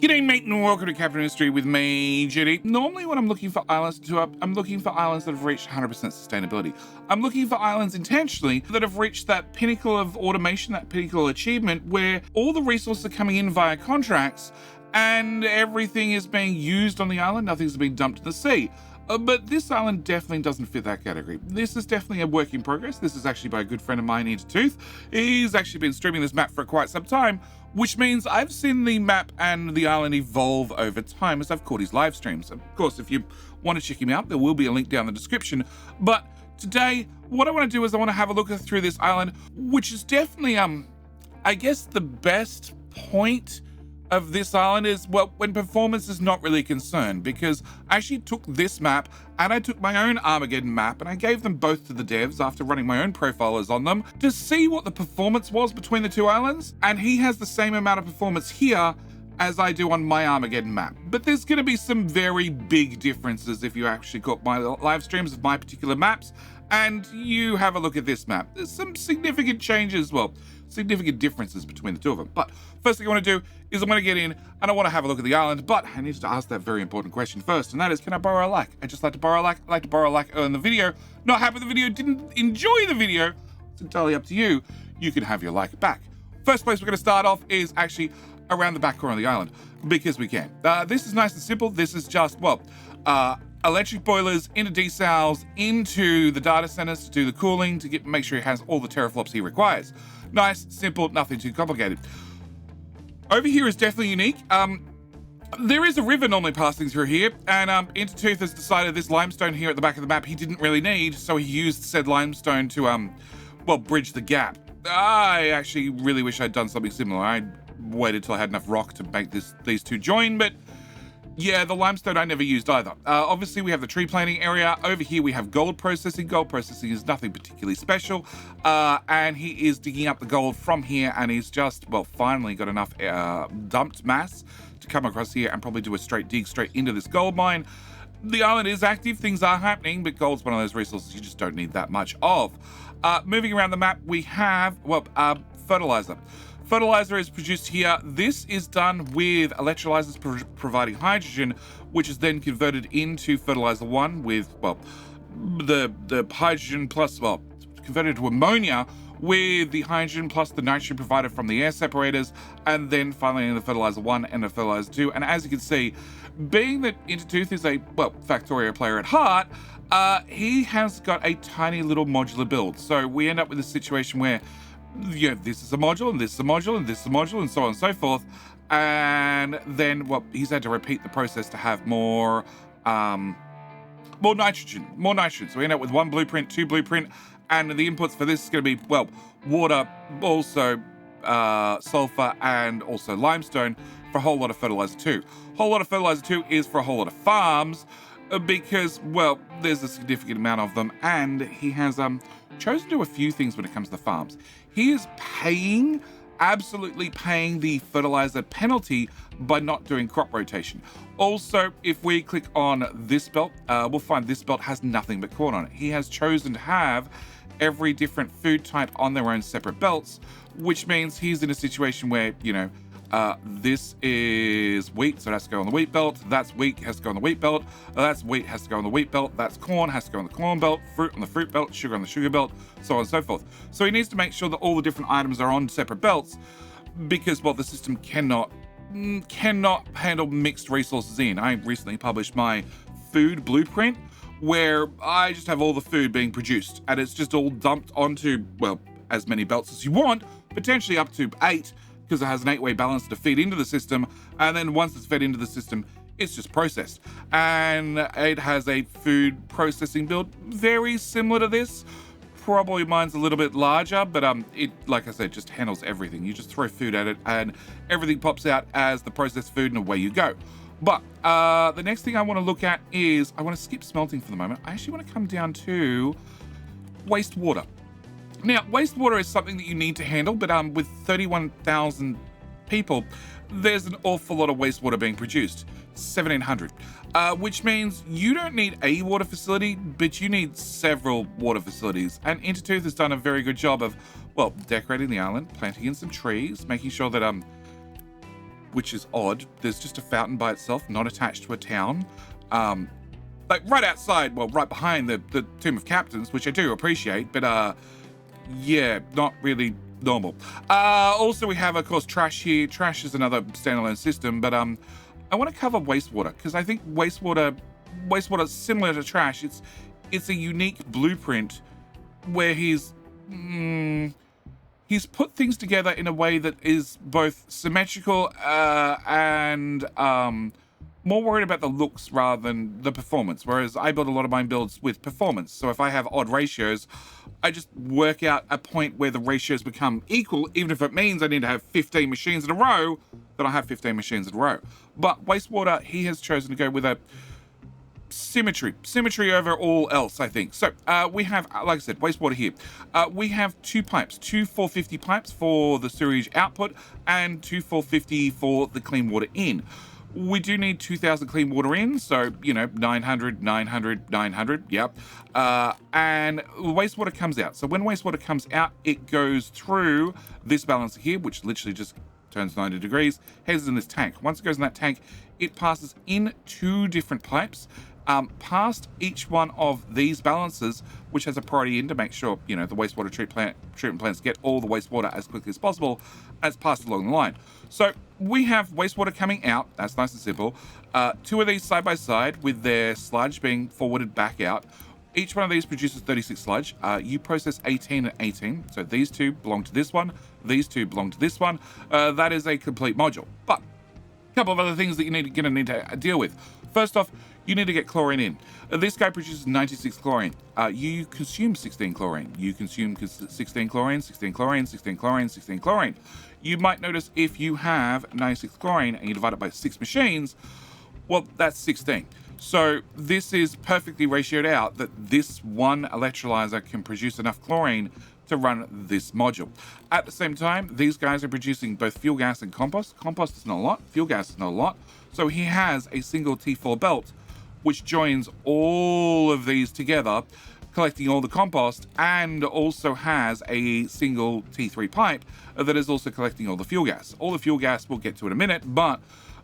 G'day mate and welcome to Captain History with me, Judy. Normally when I'm looking for islands to up, I'm looking for islands that have reached 100% sustainability. I'm looking for islands intentionally that have reached that pinnacle of automation, that pinnacle achievement where all the resources are coming in via contracts and everything is being used on the island, nothing's being dumped in the sea. But this island definitely doesn't fit that category. This is definitely a work in progress. This is actually by a good friend of mine, Tooth. He's actually been streaming this map for quite some time, which means I've seen the map and the island evolve over time as I've caught his live streams. Of course, if you want to check him out, there will be a link down in the description. But today, what I want to do is I want to have a look through this island, which is definitely, I guess the best point of this island is, well, when performance is not really concerned, because I actually took this map and I took my own Armageddon map and I gave them both to the devs after running my own profilers on them to see what the performance was between the two islands, and he has the same amount of performance here as I do on my Armageddon map. But there's going to be some very big differences if you actually caught my live streams of my particular maps and you have a look at this map. There's some significant changes, well, significant differences between the two of them. But first thing I want to do is I'm going to get in and I want to have a look at the island, but I need to ask that very important question first, and that is, can I borrow a like? I just like to borrow a like. I like to borrow a like in the video. Not happy with the video, didn't enjoy the video, it's entirely up to you. You can have your like back. First place we're going to start off is actually around the back corner of the island, because we can. This is nice and simple. This is just, well, electric boilers into desals, into the data centers to do the cooling, to make sure he has all the teraflops he requires. Nice, simple, nothing too complicated. Over here is definitely unique. There is a river normally passing through here, and Intertooth has decided this limestone here at the back of the map he didn't really need, so he used said limestone to, well, bridge the gap. I actually really wish I'd done something similar. I waited till I had enough rock to make these two join, but yeah, the limestone I never used either. Obviously, we have the tree planting area. Over here, we have gold processing. Gold processing is nothing particularly special. And he is digging up the gold from here, and he's just, well, finally got enough dumped mass to come across here and probably do a straight dig straight into this gold mine. The island is active, things are happening, but gold's one of those resources you just don't need that much of. Moving around the map, we have, well, fertilizer. Fertilizer is produced here. This is done with electrolyzers providing hydrogen, which is then converted into fertilizer 1 with, well, the hydrogen plus, well, converted to ammonia with the hydrogen plus the nitrogen provided from the air separators, and then finally in the fertilizer 1 and the fertilizer 2. And as you can see, being that Intertooth is a, well, Factorio player at heart, he has got a tiny little modular build. So we end up with a situation where, you know, this is a module, and this is a module, and this is a module, and so on and so forth. And then, well, he's had to repeat the process to have more nitrogen. So we end up with 1 blueprint, 2 blueprint, and the inputs for this is going to be, well, water, also sulfur, and also limestone for a whole lot of fertilizer 2. Whole lot of fertilizer 2 is for a whole lot of farms, because, well, there's a significant amount of them, and he has chosen to do a few things when it comes to the farms. He is absolutely paying the fertilizer penalty by not doing crop rotation. Also, if we click on this belt, we'll find this belt has nothing but corn on it. He has chosen to have every different food type on their own separate belts, which means he's in a situation where, you know, this is wheat, so it has to go on the wheat belt. That's wheat, has to go on the wheat belt. That's wheat, has to go on the wheat belt. That's corn, has to go on the corn belt. Fruit on the fruit belt. Sugar on the sugar belt, so on and so forth. So he needs to make sure that all the different items are on separate belts, because, well, the system cannot handle mixed resources in. I recently published my food blueprint, where I just have all the food being produced, and it's just all dumped onto, well, as many belts as you want, potentially up to 8, because it has an 8-way balancer to feed into the system, and then once it's fed into the system, it's just processed. And it has a food processing build very similar to this. Probably mine's a little bit larger, but it, like I said, just handles everything. You just throw food at it, and everything pops out as the processed food, and away you go. But the next thing I want to look at is, I want to skip smelting for the moment. I actually want to come down to wastewater. Now, wastewater is something that you need to handle, but with 31,000 people, there's an awful lot of wastewater being produced, 1,700, which means you don't need a water facility, but you need several water facilities. And Intertooth has done a very good job of, well, decorating the island, planting in some trees, making sure that which is odd. There's just a fountain by itself, not attached to a town. Like right outside, well, right behind the Tomb of Captains, which I do appreciate, but yeah, not really normal. Also, we have, of course, trash here. Trash is another standalone system, but I want to cover wastewater because I think wastewater is similar to trash. It's a unique blueprint where he's put things together in a way that is both symmetrical and more worried about the looks rather than the performance, whereas I build a lot of my builds with performance. So if I have odd ratios, I just work out a point where the ratios become equal, even if it means I need to have 15 machines in a row, then I have 15 machines in a row. But Wastewater, he has chosen to go with a symmetry over all else, I think. So we have, like I said, wastewater here. We have two pipes, two 450 pipes for the sewage output and two 450 for the clean water in. We do need 2,000 clean water in, so, 900, 900, 900, yep. And wastewater comes out. So when wastewater comes out, it goes through this balancer here, which literally just turns 90 degrees, heads in this tank. Once it goes in that tank, it passes in two different pipes, past each one of these balancers, which has a priority in to make sure, the wastewater treatment plants get all the wastewater as quickly as possible as passed along the line. So we have wastewater coming out. That's nice and simple. Two of these side by side with their sludge being forwarded back out. Each one of these produces 36 sludge. You process 18 and 18. So these two belong to this one. These two belong to this one. That is a complete module. But a couple of other things that you're going to need to deal with. First off, you need to get chlorine in. This guy produces 96 chlorine. You consume 16 chlorine. You consume 16 chlorine, 16 chlorine, 16 chlorine, 16 chlorine. You might notice if you have 96 chlorine and you divide it by 6 machines, well, that's 16. So this is perfectly ratioed out that this one electrolyzer can produce enough chlorine to run this module. At the same time, these guys are producing both fuel gas and compost. Compost is not a lot, fuel gas is not a lot. So he has a single T4 belt, which joins all of these together, collecting all the compost, and also has a single T3 pipe that is also collecting all the fuel gas. All the fuel gas we'll get to in a minute, but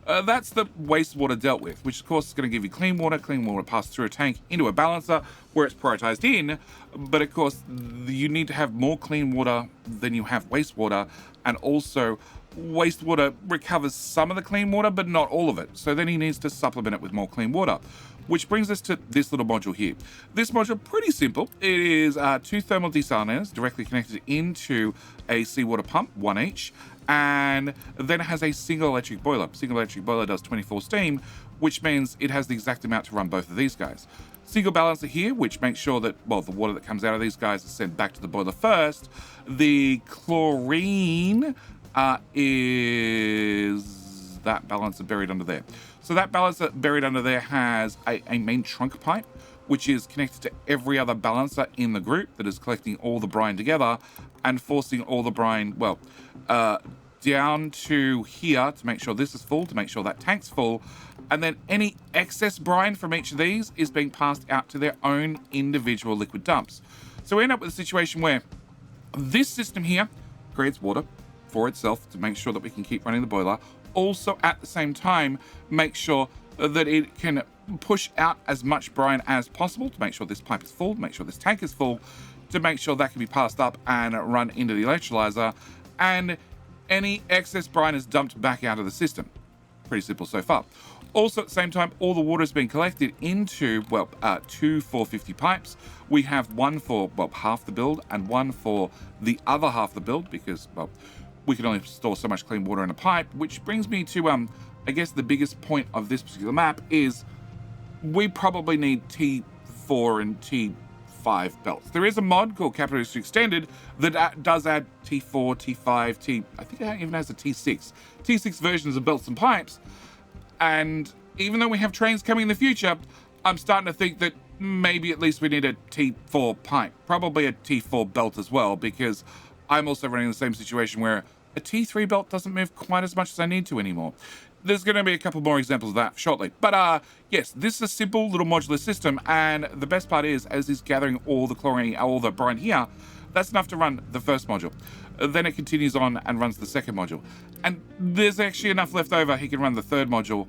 that's the wastewater dealt with, which of course is going to give you clean water. Clean water passes through a tank into a balancer where it's prioritized in, but of course you need to have more clean water than you have wastewater, and also wastewater recovers some of the clean water, but not all of it. So then he needs to supplement it with more clean water, which brings us to this little module here. This module, pretty simple. It is two thermal desalinators directly connected into a seawater pump, one each, and then it has a single electric boiler. Single electric boiler does 24 steam, which means it has the exact amount to run both of these guys. Single balancer here, which makes sure that, well, the water that comes out of these guys is sent back to the boiler first. The chlorine is that balancer buried under there. So that balancer buried under there has a main trunk pipe, which is connected to every other balancer in the group that is collecting all the brine together and forcing all the brine, well, down to here to make sure this is full, to make sure that tank's full. And then any excess brine from each of these is being passed out to their own individual liquid dumps. So we end up with a situation where this system here creates water for itself to make sure that we can keep running the boiler. Also, at the same time, make sure that it can push out as much brine as possible to make sure this pipe is full, to make sure this tank is full, to make sure that can be passed up and run into the electrolyzer, and any excess brine is dumped back out of the system. Pretty simple so far. Also, at the same time, all the water is being collected into, well, two 450 pipes. We have one for, well, half the build and one for the other half of the build because, well, we can only store so much clean water in a pipe, which brings me to, I guess the biggest point of this particular map is we probably need T4 and T5 belts. There is a mod called Capital Industry Extended that does add T4, T5, I think it even has a T6. T6 versions of belts and pipes. And even though we have trains coming in the future, I'm starting to think that maybe at least we need a T4 pipe, probably a T4 belt as well, because I'm also running the same situation where a T3 belt doesn't move quite as much as I need to anymore. There's going to be a couple more examples of that shortly. But yes, this is a simple little modular system, and the best part is, as he's gathering all the chlorine, all the brine here, That's enough to run the first module. Then it continues on and runs the second module. And there's actually enough left over, he can run the third module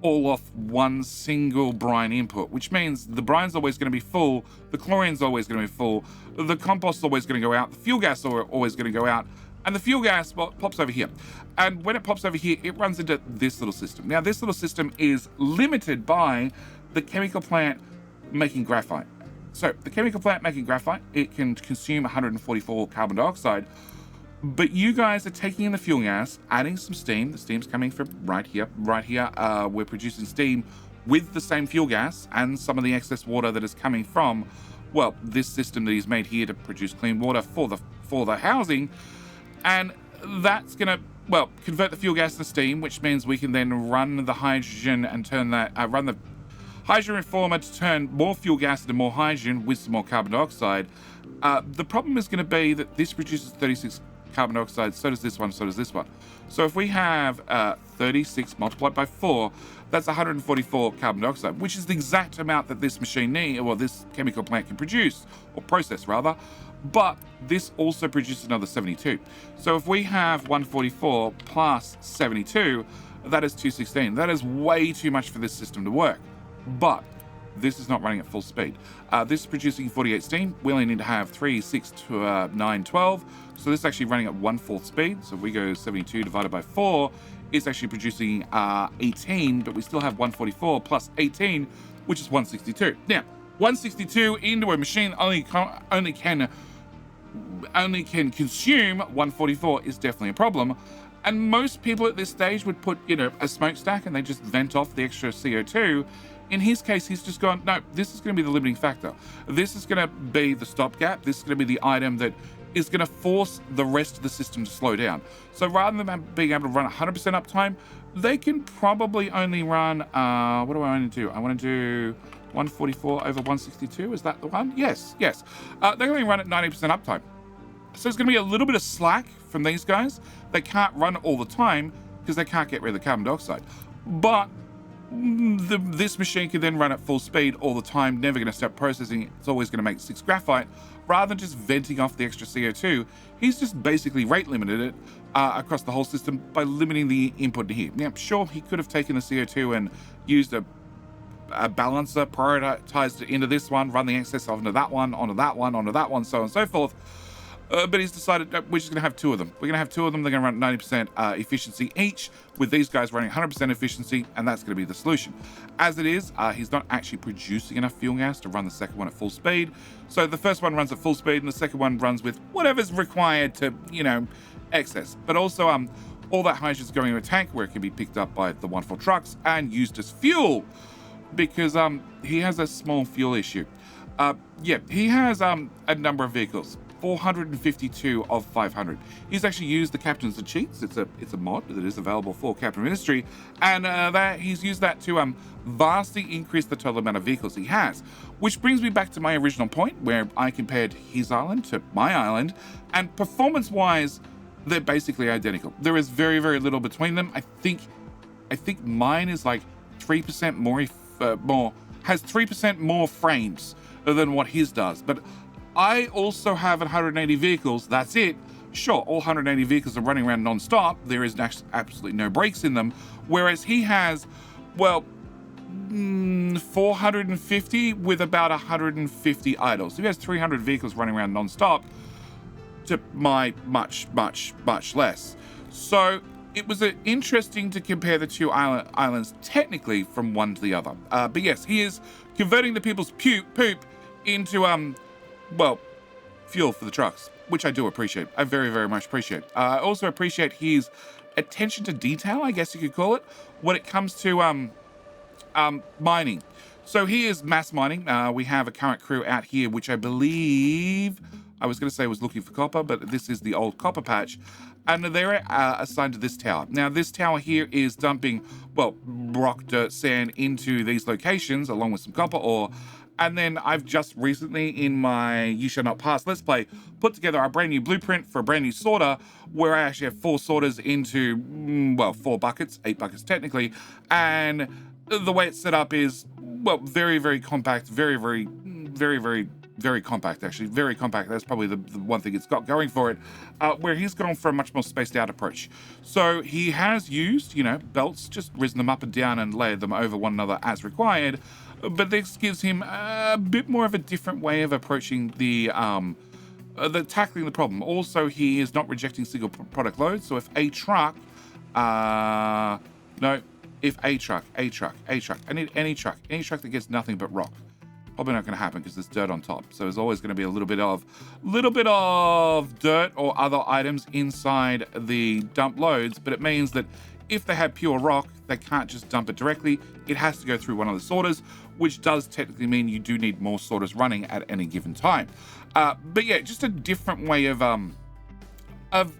all off one single brine input, which means the brine's always going to be full, the chlorine's always going to be full, the compost's always going to go out, the fuel gas is always going to go out, and the fuel gas pops over here. And when it pops over here, it runs into this little system. Now, this little system is limited by the chemical plant making graphite. So the chemical plant making graphite, it can consume 144 carbon dioxide, but you guys are taking in the fuel gas, adding some steam. The steam's coming from right here. We're producing steam with the same fuel gas and some of the excess water that is coming from, well, this system that he's made here to produce clean water for the housing. And that's going to, well, convert the fuel gas to steam, which means we can then run the hydrogen and turn that, run the hydrogen reformer to turn more fuel gas into more hydrogen with some more carbon dioxide. The problem is going to be that this produces 36 carbon dioxide, so does this one, so does this one. So if we have 36 multiplied by 4, that's 144 carbon dioxide, which is the exact amount that this machine needs, or this chemical plant can produce, or process rather. But this also produces another 72. So if we have 144 plus 72, that is 216. That is way too much for this system to work. But this is not running at full speed. This is producing 48 steam. We only need to have 3, 6, 9, 12. So this is actually running at 1/4 speed. So if we go 72 divided by 4, it's actually producing 18, but we still have 144 plus 18, which is 162. Now, 162 into a machine only can consume 144 is definitely a problem. And most people at this stage would put, a smokestack and they just vent off the extra CO2. In his case, he's just gone, no, this is going to be the limiting factor. This is going to be the stopgap. This is going to be the item that is going to force the rest of the system to slow down. So rather than being able to run 100% uptime, they can probably only run, what do I want to do? I want to do 144 over 162. Is that the one? Yes. They can only run at 90% uptime. So there's going to be a little bit of slack from these guys. They can't run all the time because they can't get rid of the carbon dioxide. But this machine can then run at full speed all the time, never going to stop processing. It's always going to make 6 graphite. Rather than just venting off the extra CO2, he's just basically rate limited it across the whole system by limiting the input to here. Now, sure, he could have taken the CO2 and used a balancer, prioritized it into this one, run the excess onto that one, onto that one, onto that one, so on and so forth. But he's decided that we're just going to have 2 of them. We're going to have 2 of them. They're going to run 90% efficiency each, with these guys running 100% efficiency, and that's going to be the solution. As it is, he's not actually producing enough fuel gas to run the second one at full speed. So the first one runs at full speed, and the second one runs with whatever's required to, excess. But also, all that hydrogen is going in a tank where it can be picked up by the wonderful trucks and used as fuel, because he has a small fuel issue. He has a number of vehicles. 452 of 500. He's actually used the Captain's the Cheats. It's a mod that is available for Captain Ministry, and that he's used that to vastly increase the total amount of vehicles he has. Which brings me back to my original point where I compared his island to my island, and performance-wise, they're basically identical. There is very, very little between them. I think mine is like 3% more, has 3% more frames than what his does, but I also have 180 vehicles. That's it. Sure, all 180 vehicles are running around non-stop. There is absolutely no brakes in them. Whereas he has, 450 with about 150 idle. So he has 300 vehicles running around non-stop to my much, much, much less. So it was interesting to compare the two islands technically from one to the other. But yes, he is converting the people's poop into, fuel for the trucks, which I do appreciate. I very, very much appreciate. I also appreciate his attention to detail, I guess you could call it, when it comes to mining. So he is mass mining. We have a current crew out here, which I believe, I was going to say was looking for copper, but this is the old copper patch. And they're assigned to this tower. Now, this tower here is dumping, rock, dirt, sand into these locations, along with some copper ore. And then I've just recently, in my You Shall Not Pass Let's Play, put together a brand new blueprint for a brand new sorter, where I actually have 4 sorters into, 4 buckets, 8 buckets technically. And the way it's set up is, very, very compact, very, very, very, very very compact, actually, very compact. That's probably the one thing it's got going for it, where he's gone for a much more spaced out approach. So he has used, belts, just risen them up and down and layered them over one another as required, but this gives him a bit more of a different way of approaching the tackling the problem. Also, he is not rejecting single product loads. So if a truck, I need any truck that gets nothing but rock. Probably not going to happen because there's dirt on top. So there's always going to be a little bit of dirt or other items inside the dump loads. But it means that if they have pure rock, they can't just dump it directly. It has to go through one of the sorters, which does technically mean you do need more sorters running at any given time. But yeah, just a different way of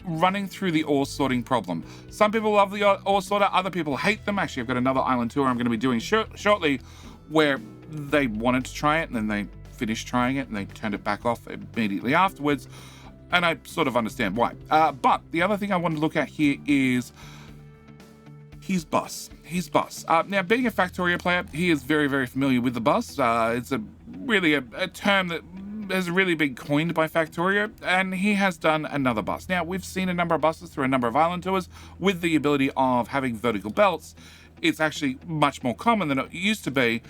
running through the ore sorting problem. Some people love the ore sorter, other people hate them. Actually, I've got another island tour I'm going to be doing shortly where they wanted to try it and then they finished trying it and they turned it back off immediately afterwards. And I sort of understand why. But the other thing I want to look at here is his bus. Now, being a Factorio player, he is very, very familiar with the bus. It's really a term that has really been coined by Factorio, and he has done another bus. Now, we've seen a number of buses through a number of island tours with the ability of having vertical belts. It's actually much more common than it used to be.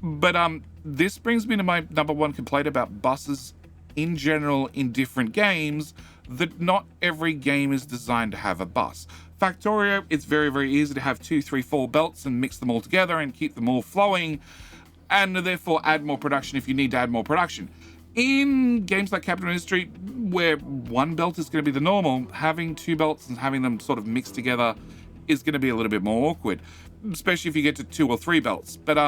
But this brings me to my number one complaint about buses in general in different games, that not every game is designed to have a bus. Factorio, it's very, very easy to have 2, 3, 4 belts and mix them all together and keep them all flowing, and therefore add more production if you need to add more production. In games like Capital Industry, where one belt is going to be the normal, having 2 belts and having them sort of mixed together is going to be a little bit more awkward, especially if you get to 2 or 3 belts. But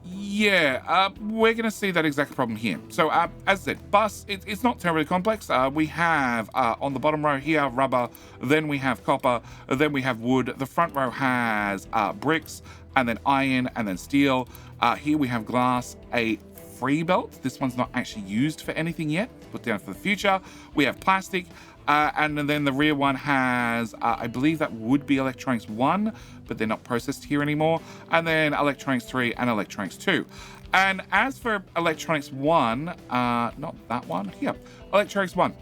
we're going to see that exact problem here. So as I said, bus, it's not terribly complex. We have on the bottom row here rubber, then we have copper, then we have wood. The front row has bricks, and then iron, and then steel. Here we have glass, a free belt. This one's not actually used for anything yet, put down for the future. We have plastic, and then the rear one has, I believe that would be electronics 1, but they're not processed here anymore. And then electronics 3 and electronics 2. And as for electronics 1, not that one, here, electronics 1.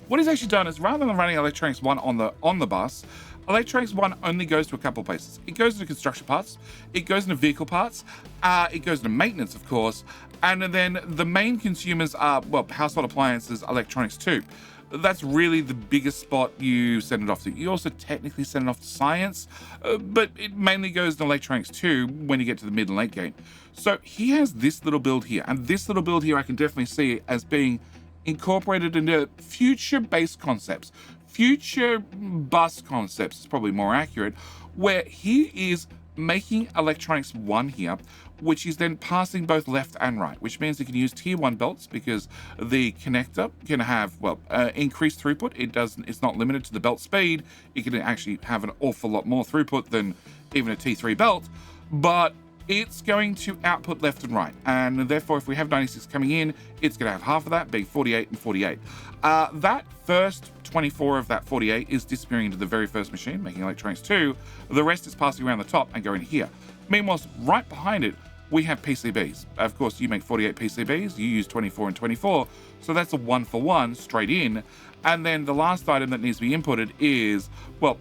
What he's actually done is, rather than running electronics 1 on the bus, electronics 1 only goes to a couple of places. It goes into construction parts, it goes into vehicle parts, it goes into maintenance, of course, and then the main consumers are, well, household appliances, electronics 2. That's really the biggest spot you send it off to. You also technically send it off to science, but it mainly goes to electronics 2 when you get to the mid and late game. So he has this little build here, and this little build here I can definitely see as being incorporated into future-based concepts. Future bus concepts is probably more accurate, where he is making electronics 1 here, which is then passing both left and right, which means you can use tier 1 belts because the connector can have, increased throughput. It's not limited to the belt speed. It can actually have an awful lot more throughput than even a T3 belt, but it's going to output left and right. And therefore, if we have 96 coming in, it's going to have half of that, being 48 and 48. That first 24 of that 48 is disappearing into the very first machine, making electronics 2. The rest is passing around the top and going here. Meanwhile, right behind it, we have PCBs. Of course, you make 48 PCBs, you use 24 and 24, so that's a 1-for-1 straight in. And then the last item that needs to be inputted is, well,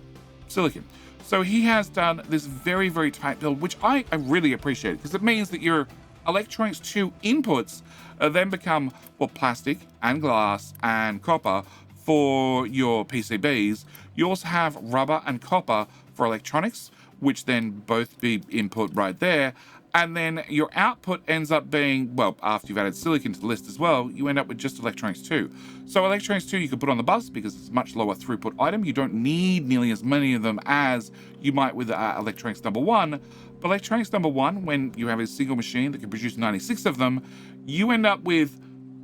silicon. So he has done this very, very tight build, which I really appreciate, because it means that your electronics 2 inputs then become, well, plastic and glass and copper for your PCBs. You also have rubber and copper for electronics, which then both be input right there. And then your output ends up being, well, after you've added silicon to the list as well, you end up with just electronics 2. So electronics 2 you can put on the bus because it's a much lower throughput item. You don't need nearly as many of them as you might with electronics number 1. But electronics number 1, when you have a single machine that can produce 96 of them, you end up with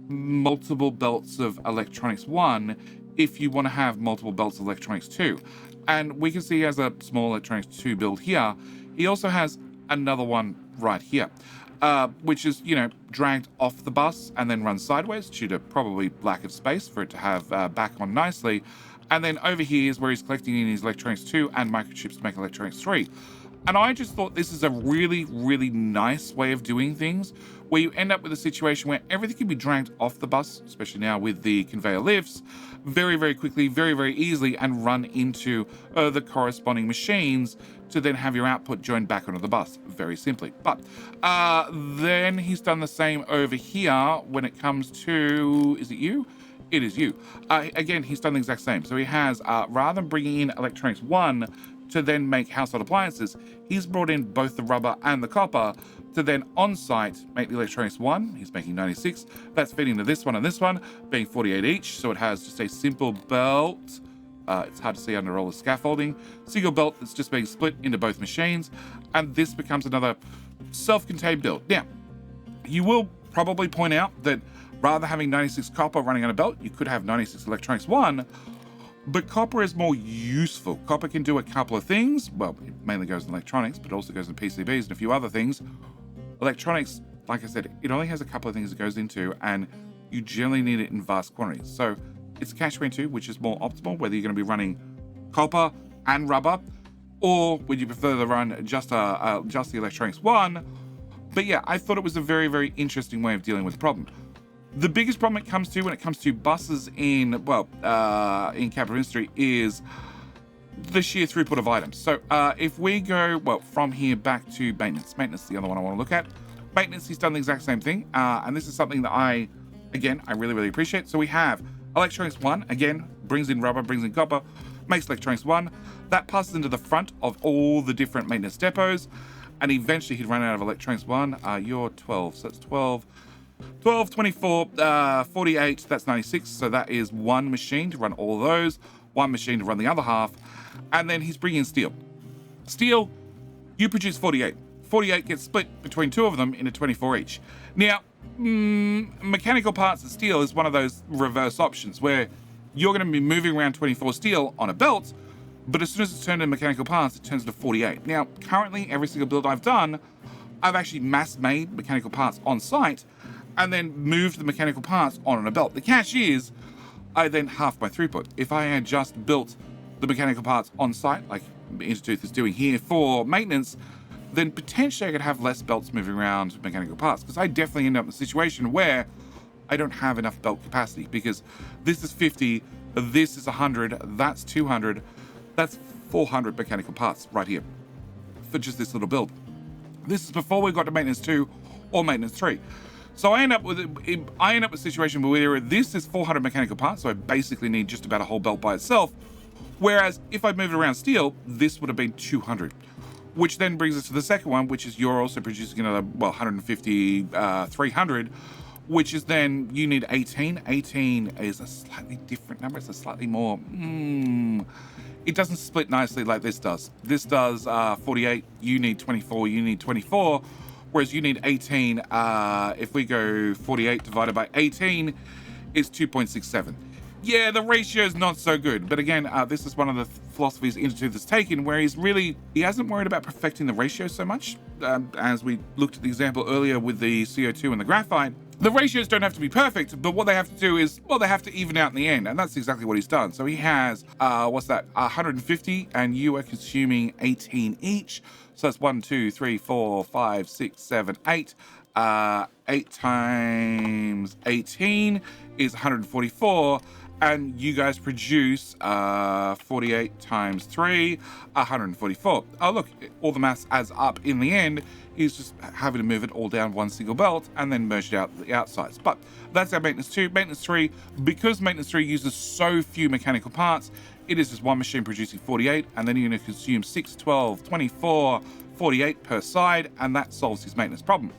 multiple belts of electronics 1 if you want to have multiple belts of electronics 2. And we can see he has a small electronics 2 build here. He also has another one right here, which is, dragged off the bus and then run sideways due to probably lack of space for it to have back on nicely. And then over here is where he's collecting in his electronics 2 and microchips to make electronics 3. And I just thought this is a really, really nice way of doing things, where you end up with a situation where everything can be dragged off the bus, especially now with the conveyor lifts, very, very quickly, very, very easily, and run into the corresponding machines to then have your output joined back onto the bus, very simply. But then he's done the same over here when it comes to, is it you? It is you. Again, he's done the exact same. So he has, rather than bringing in electronics 1 to then make household appliances, he's brought in both the rubber and the copper to then on-site make the electronics 1. He's making 96. That's feeding to this one and this one, being 48 each. So it has just a simple belt. It's hard to see under all the scaffolding. Single belt that's just being split into both machines. And this becomes another self-contained build. Now, you will probably point out that rather than having 96 copper running on a belt, you could have 96 electronics 1. But copper is more useful. Copper can do a couple of things. Well, it mainly goes in electronics, but it also goes in PCBs and a few other things. Electronics, like I said, it only has a couple of things it goes into, and you generally need it in vast quantities. So it's a catch-22, which is more optimal, whether you're going to be running copper and rubber, or would you prefer to run just the electronics 1. But yeah, I thought it was a very, very interesting way of dealing with the problem. The biggest problem it comes to when it comes to buses in, well, in capital industry is the sheer throughput of items. So if we go, well, from here back to maintenance. Maintenance is the other one I want to look at. Maintenance, he's done the exact same thing. And this is something that I really, really appreciate. So we have electronics 1, again, brings in rubber, brings in copper, makes electronics 1. That passes into the front of all the different maintenance depots. And eventually he'd run out of electronics 1. You're 12, so that's 12. 12, 24, 48, that's 96. So that is one machine to run all of those, one machine to run the other half. And then he's bringing in steel. Steel, you produce 48. 48 gets split between two of them into 24 each. Now, mechanical parts of steel is one of those reverse options where you're going to be moving around 24 steel on a belt, but as soon as it's turned into mechanical parts, it turns into 48. Now, currently, every single build I've done, I've actually mass-made mechanical parts on site and then moved the mechanical parts on a belt. The catch is, I then half my throughput. If I had just built the mechanical parts on site, like Intertooth is doing here for maintenance, then potentially I could have less belts moving around mechanical parts, because I definitely end up in a situation where I don't have enough belt capacity, because this is 50, this is 100, that's 200, that's 400 mechanical parts right here for just this little build. This is before we got to maintenance 2 or maintenance 3. So I end up with a situation where this is 400 mechanical parts, so I basically need just about a whole belt by itself. Whereas if I moved around steel, this would have been 200. Which then brings us to the second one, which is you're also producing another, well, 150, 300, which is then you need 18. 18 is a slightly different number. It's a slightly more, it doesn't split nicely like this does. This does 48, you need 24, you need 24, whereas you need 18. If we go 48 divided by 18, is 2.67. Yeah, the ratio is not so good. But again, this is one of the philosophies Intertooth has taken, where he hasn't worried about perfecting the ratio so much. As we looked at the example earlier with the CO2 and the graphite, the ratios don't have to be perfect, but what they have to do is, well, they have to even out in the end. And that's exactly what he's done. So he has, 150, and you are consuming 18 each. So that's 1, 2, 3, 4, 5, 6, 7, 8. 8 times 18 is 144. And you guys produce 48 times 3, 144. Oh, look, all the maths adds up in the end. He's just having to move it all down one single belt and then merge it out the outsides. But that's our maintenance 2. Maintenance 3, because maintenance 3 uses so few mechanical parts, it is just one machine producing 48, and then you're going to consume 6, 12, 24, 48 per side, and that solves his maintenance problem.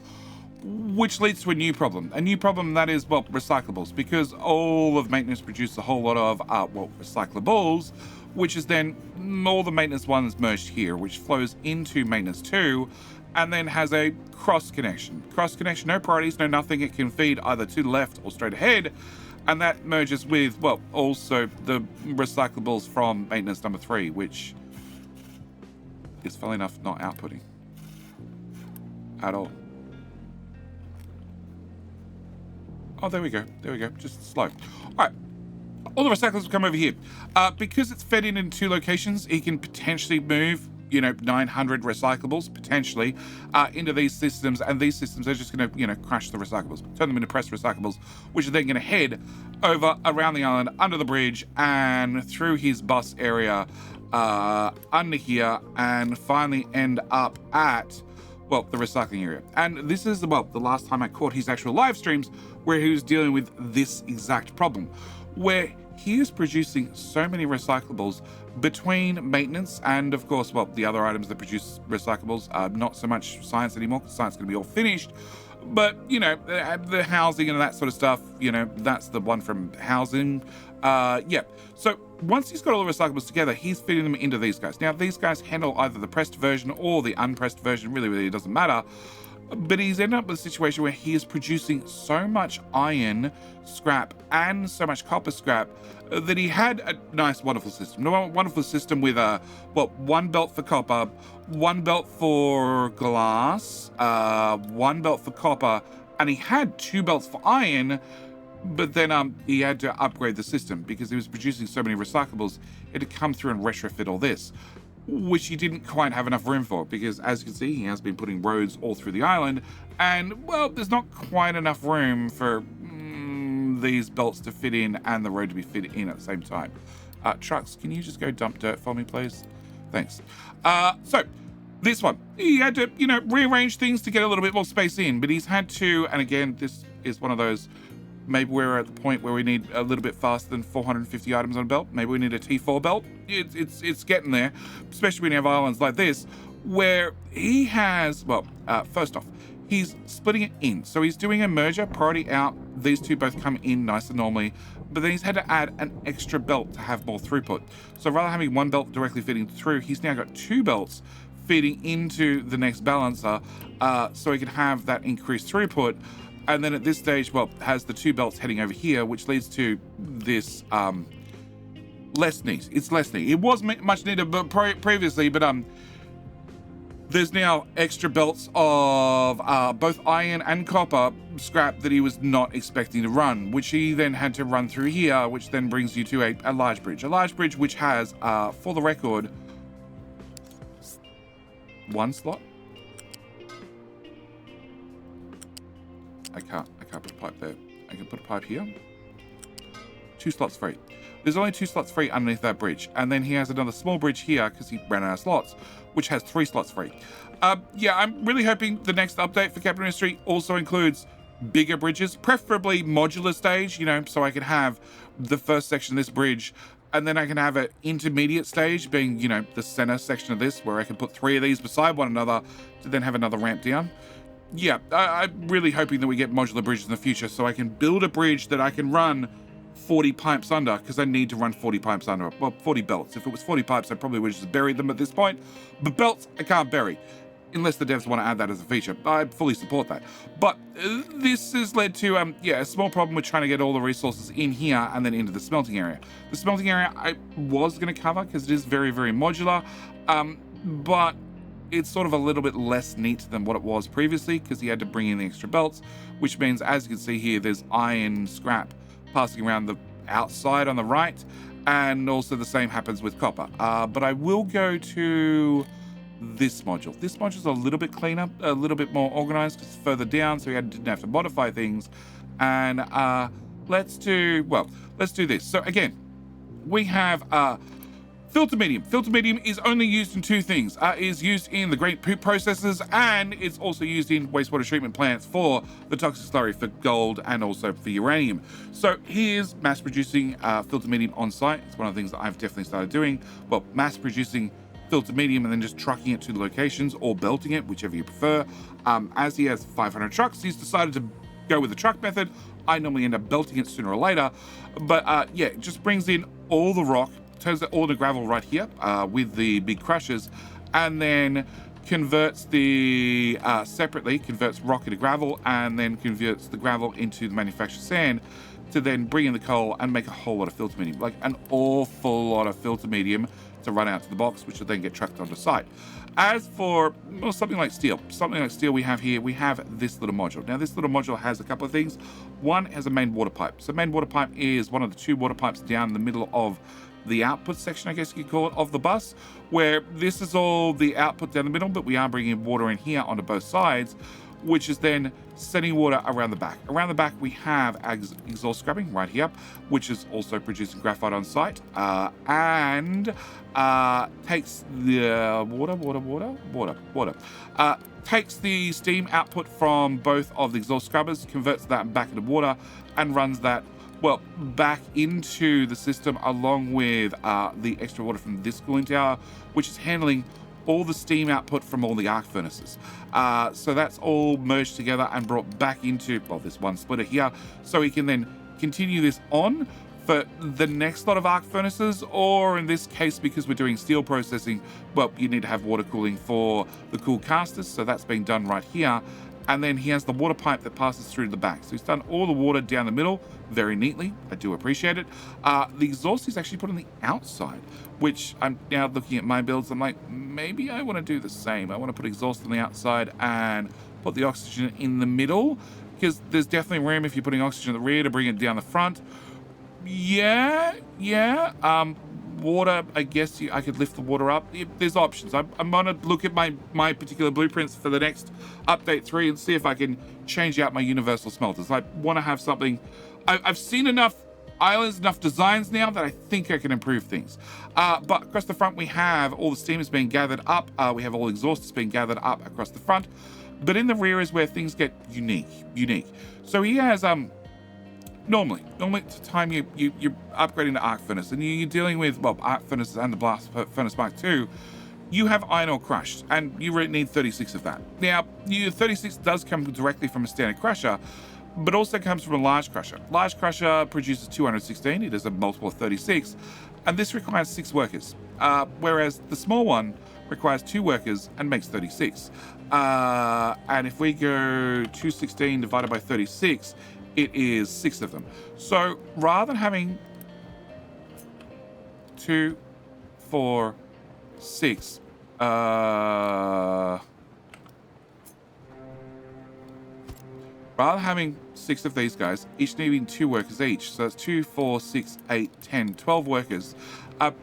Which leads to a new problem. A new problem that is, well, recyclables, because all of maintenance produces a whole lot of, recyclables, which is then all the maintenance ones merged here, which flows into maintenance 2, and then has a cross connection. Cross connection, no priorities, no nothing. It can feed either to the left or straight ahead, and that merges with, well, also the recyclables from maintenance number 3, which is, funnily enough, not outputting at all. Oh, there we go. There we go. Just slow. All right. All the recyclables will come over here. Because it's fed in 2 locations, he can potentially move 900 recyclables potentially into these systems, and these systems are just going to, crush the recyclables, turn them into pressed recyclables, which are then going to head over around the island, under the bridge, and through his bus area, under here, and finally end up at, well, the recycling area. And this is, well, the last time I caught his actual live streams where he was dealing with this exact problem, where he is producing so many recyclables between maintenance and, of course, well, the other items that produce recyclables. Not so much science anymore, because science is going to be all finished. But, the housing and that sort of stuff, that's the one from housing. Yeah. So once he's got all the recyclables together, he's feeding them into these guys. Now, these guys handle either the pressed version or the unpressed version. Really, it doesn't matter. But he's ended up with a situation where he is producing so much iron scrap and so much copper scrap that he had a nice, wonderful system. A wonderful system with one belt for copper, one belt for glass, one belt for copper, and he had 2 belts for iron. But then he had to upgrade the system because he was producing so many recyclables. He had to come through and retrofit all this, which he didn't quite have enough room for, because as you can see, he has been putting roads all through the island, and, well, there's not quite enough room for these belts to fit in and the road to be fit in at the same time. Trucks, can you just go dump dirt for me, please? Thanks. So this one, he had to, rearrange things to get a little bit more space in, but he's had to, and again, this is one of those, maybe we're at the point where we need a little bit faster than 450 items on a belt. Maybe we need a T4 belt. It's getting there, especially when you have islands like this, where he has, well, first off, he's splitting it in. So he's doing a merger, priority out. These two both come in nice and normally, but then he's had to add an extra belt to have more throughput. So rather than having one belt directly feeding through, he's now got 2 belts feeding into the next balancer, so he can have that increased throughput. And then at this stage, well, has the 2 belts heading over here, which leads to this less neat. It's less neat. It was much neater previously, but there's now extra belts of both iron and copper scrap that he was not expecting to run, which he then had to run through here, which then brings you to a large bridge. A large bridge which has, for the record, 1 slot. I can't put a pipe there. I can put a pipe here. 2 slots free. There's only 2 slots free underneath that bridge. And then he has another small bridge here because he ran out of slots, which has 3 slots free. Yeah, I'm really hoping the next update for Captain Industry also includes bigger bridges, preferably modular stage, so I can have the first section of this bridge, and then I can have an intermediate stage being, the center section of this, where I can put 3 of these beside one another to then have another ramp down. Yeah, I'm really hoping that we get modular bridges in the future so I can build a bridge that I can run 40 pipes under, because I need to run 40 pipes under. Well, 40 belts. If it was 40 pipes, I probably would have just buried them at this point. But belts, I can't bury, unless the devs want to add that as a feature. I fully support that. But this has led to, a small problem with trying to get all the resources in here and then into the smelting area. The smelting area I was going to cover because it is very, very modular, but it's sort of a little bit less neat than what it was previously because he had to bring in the extra belts, which means, as you can see here, there's iron scrap passing around the outside on the right, and also the same happens with copper. But I will go to this module. This module's a little bit cleaner, a little bit more organized because it's further down, so we didn't have to modify things. And let's do this. So again, we have filter medium. Filter medium is only used in 2 things. Is used in the great poop processors, and it's also used in wastewater treatment plants for the toxic slurry for gold and also for uranium. So here's mass producing filter medium on site. It's one of the things that I've definitely started doing. Well, mass producing filter medium and then just trucking it to the locations or belting it, whichever you prefer. As he has 500 trucks, he's decided to go with the truck method. I normally end up belting it sooner or later. But yeah, it just brings in all the rock, turns it all to gravel right here with the big crushers, and then converts the separately converts rock into gravel, and then converts the gravel into the manufactured sand to then bring in the coal and make a whole lot of filter medium, like an awful lot of filter medium to run out to the box, which will then get trucked onto site. As for something like steel we have here, we have this little module. Now this little module has a couple of things. One has a main water pipe. So main water pipe is one of the 2 water pipes down the middle of the output section, I guess you could call it, of the bus, where this is all the output down the middle, but we are bringing water in here onto both sides, which is then sending water around the back. Around the back, we have exhaust scrubbing right here, which is also producing graphite on site, and takes the water. Takes the steam output from both of the exhaust scrubbers, converts that back into water, and runs that, well, back into the system along with the extra water from this cooling tower, which is handling all the steam output from all the arc furnaces. So that's all merged together and brought back into, well, this one splitter here, so we can then continue this on for the next lot of arc furnaces, or in this case, because we're doing steel processing, well, you need to have water cooling for the cool casters, so that's being done right here. And then he has the water pipe that passes through to the back. So he's done all the water down the middle very neatly. I do appreciate it. The exhaust is actually put on the outside, which I'm now looking at my builds. I'm like, maybe I want to do the same. I want to put exhaust on the outside and put the oxygen in the middle, because there's definitely room if you're putting oxygen at the rear to bring it down the front. Yeah. Water, I guess I could lift the water up. There's options. I'm gonna look at my particular blueprints for the next update 3 and see if I can change out my universal smelters. I want to have something. I've seen enough islands, enough designs now that I think I can improve things. But across the front, we have all the steam is being gathered up. We have all the exhaust is being gathered up across the front. But in the rear is where things get unique. So he has Normally, at the time you're upgrading to arc furnace and you're dealing with, well, arc furnaces and the blast furnace Mark II, you have iron ore crushed, and you really need 36 of that. Now, your 36 does come directly from a standard crusher, but also comes from a large crusher. Large crusher produces 216, it is a multiple of 36, and this requires 6 workers, whereas the small one requires 2 workers and makes 36. And if we go 216 divided by 36, it is 6 of them. So rather than having 2, 4, 6, rather than having 6 of these guys, each needing 2 workers each, so that's 2, 4, 6, 8, 10, 12 workers.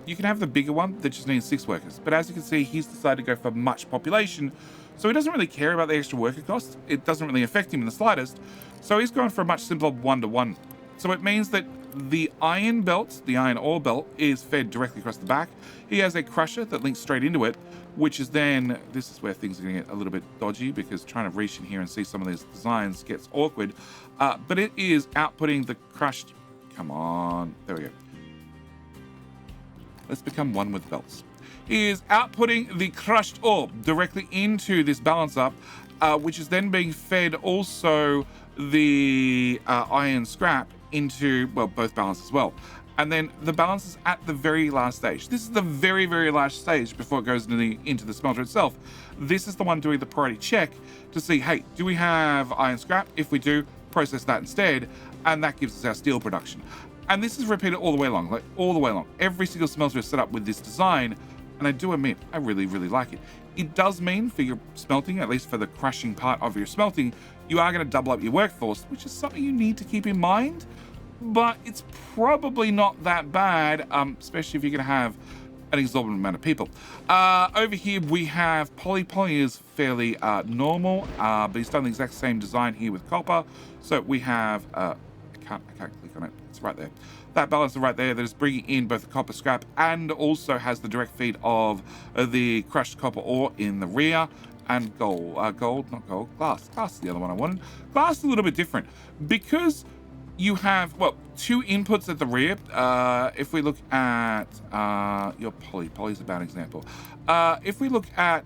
You can have the bigger one that just needs 6 workers, but as you can see, he's decided to go for much population, so he doesn't really care about the extra worker cost. It doesn't really affect him in the slightest. So he's going for a much simpler 1-to-1. So it means that the iron belt, the iron ore belt, is fed directly across the back. He has a crusher that links straight into it, which is then, this is where things are going to get a little bit dodgy, because trying to reach in here and see some of these designs gets awkward. But it is outputting the crushed, come on, there we go. Let's become one with belts. He is outputting the crushed ore directly into this balancer, which is then being fed also the iron scrap into, well, both balances as well. And then the balance is at the very last stage. This is the very last stage before it goes into the smelter itself. This is the one doing the priority check to see, hey, do we have iron scrap? If we do, process that instead, and that gives us our steel production. And this is repeated all the way along, like all the way along. Every single smelter is set up with this design, and I do admit, I really like it. It does mean for your smelting, at least for the crushing part of your smelting, you are going to double up your workforce, which is something you need to keep in mind, but it's probably not that bad, especially if you're going to have an exorbitant amount of people. Over here we have Poly. Poly is fairly normal, but he's done the exact same design here with copper. So we have, I can't click on it, it's right there. That balancer right there that is bringing in both the copper scrap and also has the direct feed of the crushed copper ore in the rear, and glass. Glass is the other one I wanted. Glass is a little bit different because you have, well, 2 inputs at the rear. If we look at your poly's a bad example. If we look at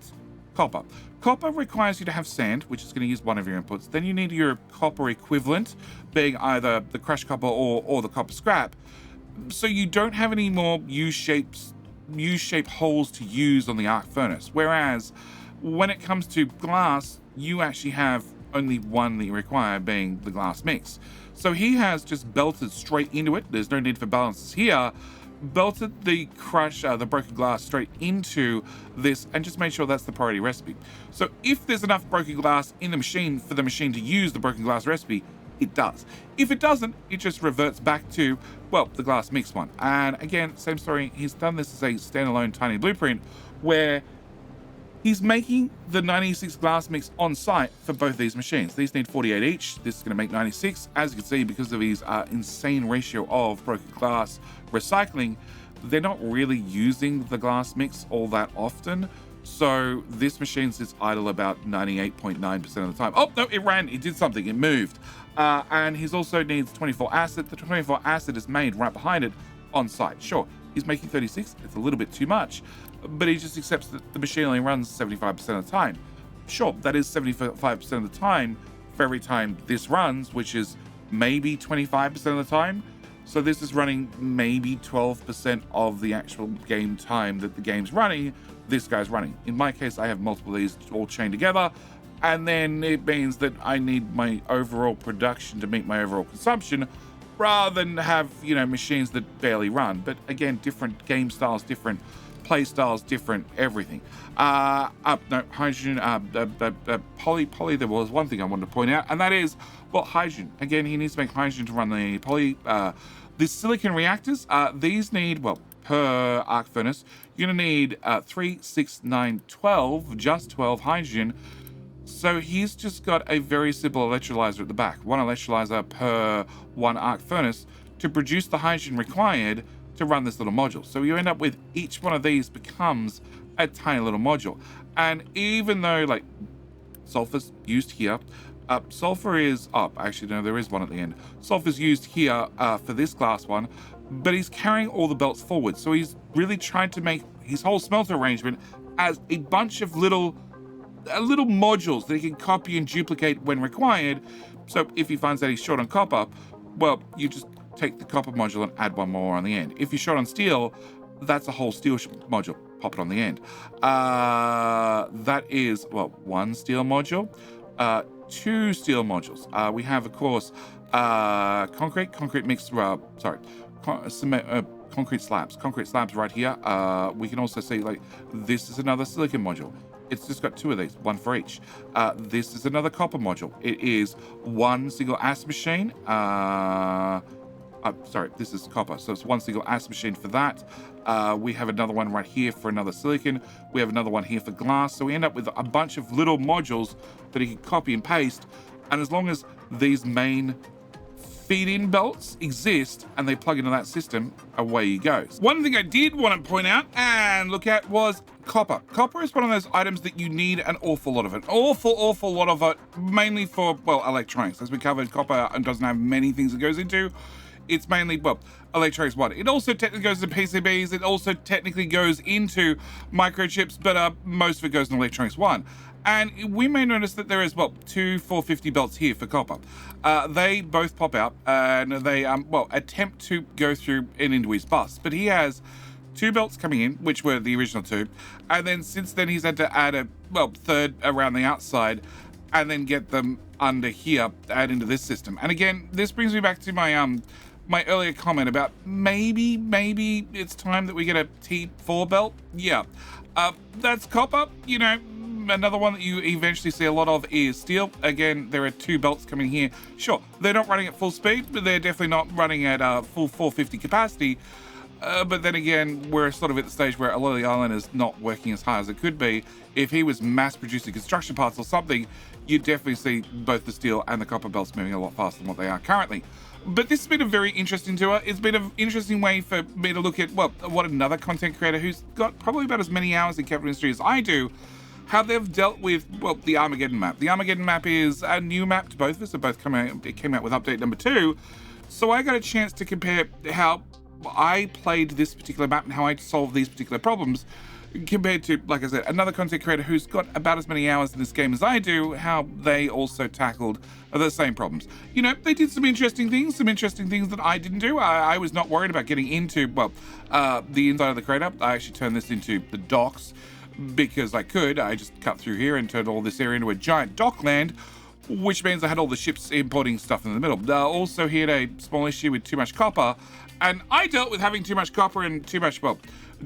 copper requires you to have sand, which is going to use one of your inputs. Then you need your copper equivalent, being either the crushed copper or the copper scrap. So you don't have any more U-shaped holes to use on the arc furnace. Whereas when it comes to glass, you actually have only one that you require, being the glass mix. So he has just belted straight into it. There's no need for balances here. Belted the the broken glass straight into this and just made sure that's the priority recipe. So if there's enough broken glass in the machine for the machine to use the broken glass recipe, it does. If it doesn't, it just reverts back to, well, the glass mix one. And again, same story. He's done this as a standalone tiny blueprint where he's making the 96 glass mix on site for both these machines. These need 48 each. This is going to make 96. As you can see, because of his insane ratio of broken glass recycling, they're not really using the glass mix all that often. So this machine sits idle about 98.9% of the time. Oh, no, it ran. It did something. It moved. And he also needs 24 acid. The 24 acid is made right behind it on site. Sure, he's making 36. It's a little bit too much. But he just accepts that the machine only runs 75% of the time. Sure, that is 75% of the time for every time this runs, which is maybe 25% of the time. So this is running maybe 12% of the actual game time that the game's running, this guy's running. In my case, I have multiple of these all chained together, and then it means that I need my overall production to meet my overall consumption, rather than have, you know, machines that barely run. But again, different game styles, different play styles, different everything. No, hydrogen, poly, there was one thing I wanted to point out, and that is, well, hydrogen. Again, he needs to make hydrogen to run the poly. The silicon reactors, these need, well, per arc furnace, you're gonna need 3, 6, 9, 12, just 12 hydrogen. So he's just got a very simple electrolyzer at the back, one electrolyzer per one arc furnace to produce the hydrogen required to run this little module. So you end up with each one of these becomes a tiny little module. And even though, like, sulfur's used here, sulfur is actually no, there is one at the end. Sulfur's used here for this glass one, but he's carrying all the belts forward. So he's really trying to make his whole smelter arrangement as a bunch of little modules that he can copy and duplicate when required. So if he finds that he's short on copper, well, you just take the copper module and add one more on the end. If you're short on steel, that's a whole steel module. Pop it on the end. That is, well, one steel module, 2 steel modules. We have, of course, concrete mix. Concrete slabs right here. We can also see, like, this is another silicon module. It's just got 2 of these, one for each. This is another copper module. It is one single acid machine. Sorry, this is copper, so it's one single acid machine for that. We have another one right here for another silicon. We have another one here for glass. So we end up with a bunch of little modules that he can copy and paste. And as long as these main feed-in belts exist and they plug into that system, away he goes. One thing I did want to point out and look at was copper. Copper is one of those items that you need an awful lot of it. Awful lot of it, mainly for, well, electronics. As we covered, copper doesn't have many things it goes into. It's mainly, well, electronics one. It also technically goes into PCBs. It also technically goes into microchips, but most of it goes in electronics one. And we may notice that there is, well, 2 450 belts here for copper. They both pop out and they, well, attempt to go through and into his bus. But he has 2 belts coming in, which were the original 2. And then since then, he's had to add a, well, 3rd around the outside and then get them under here, add into this system. And again, this brings me back to my, my earlier comment about maybe it's time that we get a T4 belt. Yeah, that's copper. You know, another one that you eventually see a lot of is steel. Again, there are 2 belts coming here. Sure, they're not running at full speed, but they're definitely not running at full 450 capacity. But then again, we're sort of at the stage where a lot of the island is not working as hard as it could be. If he was mass producing construction parts or something, you'd definitely see both the steel and the copper belts moving a lot faster than what they are currently. But this has been a very interesting tour. It's been an interesting way for me to look at, well, what another content creator who's got probably about as many hours in Capital Industry as I do, how they've dealt with, well, the Armageddon map. The Armageddon map is a new map to both of us. They're both it came out with update number 2. So I got a chance to compare how I played this particular map and how I solved these particular problems compared to, like I said, another content creator who's got about as many hours in this game as I do, how they also tackled the same problems. You know, they did some interesting things that I didn't do. I was not worried about getting into, well, the inside of the crater. I actually turned this into the docks because I could. I just cut through here and turned all this area into a giant dockland. which means I had all the ships importing stuff in the middle. Also hit a small issue with too much copper, and I dealt with having too much copper and too much, well,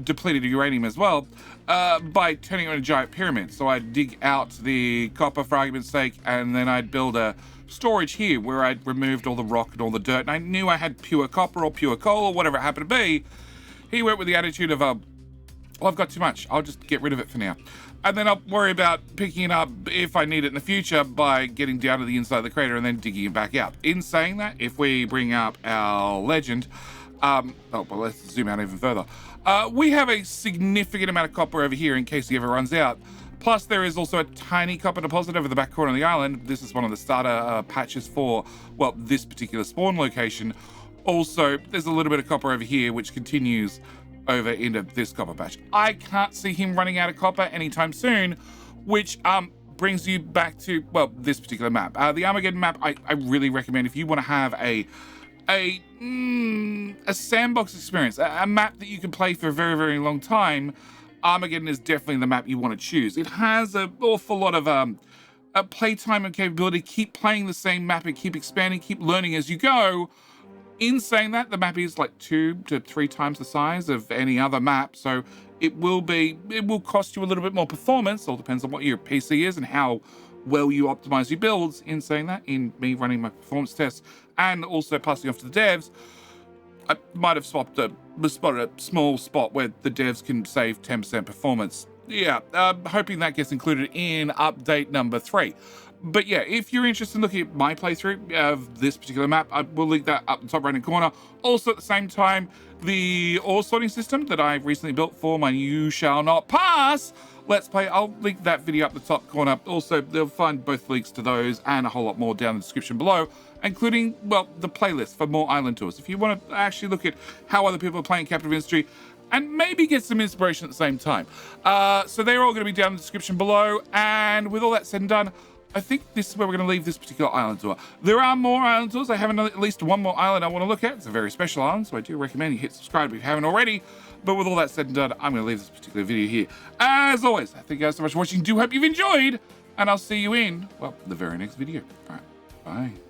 depleted uranium as well, by turning it into a giant pyramid. So I'd dig out the copper for argument's sake, and then I'd build a storage here where I'd removed all the rock and all the dirt, and I knew I had pure copper or pure coal or whatever it happened to be. He went with the attitude of, well, I've got too much, I'll just get rid of it for now. And then I'll worry about picking it up if I need it in the future by getting down to the inside of the crater and then digging it back out. In saying that, if we bring up our legend, well, let's zoom out even further. We have a significant amount of copper over here in case he ever runs out. Plus, there is also a tiny copper deposit over the back corner of the island. This is one of the starter patches for, well, this particular spawn location. Also, there's a little bit of copper over here, which continues over into this copper patch. I can't see him running out of copper anytime soon, which brings you back to, well, this particular map. The Armageddon map, I really recommend if you want to have a sandbox experience, a map that you can play for a very, very long time. Armageddon is definitely the map you want to choose. It has an awful lot of playtime and capability. Keep playing the same map and keep expanding, keep learning as you go. In saying that, the map is like 2 to 3 times the size of any other map, so it will cost you a little bit more performance. All depends on what your PC is and how well you optimize your builds. In saying that, in me running my performance tests and also passing off to the devs, I might have spotted a small spot where the devs can save 10% performance. Yeah, hoping that gets included in update number 3. But yeah, if you're interested in looking at my playthrough of this particular map, I will link that up the top right-hand corner. Also, at the same time, the ore sorting system that I've recently built for my You Shall Not Pass Let's Play, I'll link that video up the top corner. Also, they'll find both links to those and a whole lot more down in the description below, including, well, the playlist for more island tours. If you want to actually look at how other people are playing Captive Industry, and maybe get some inspiration at the same time. So they're all going to be down in the description below. And with all that said and done, I think this is where we're going to leave this particular island tour. There are more island tours. I have at least one more island I want to look at. It's a very special island, so I do recommend you hit subscribe if you haven't already. But with all that said and done, I'm going to leave this particular video here. As always, thank you guys so much for watching. Do hope you've enjoyed, and I'll see you in, well, the very next video. All right, bye.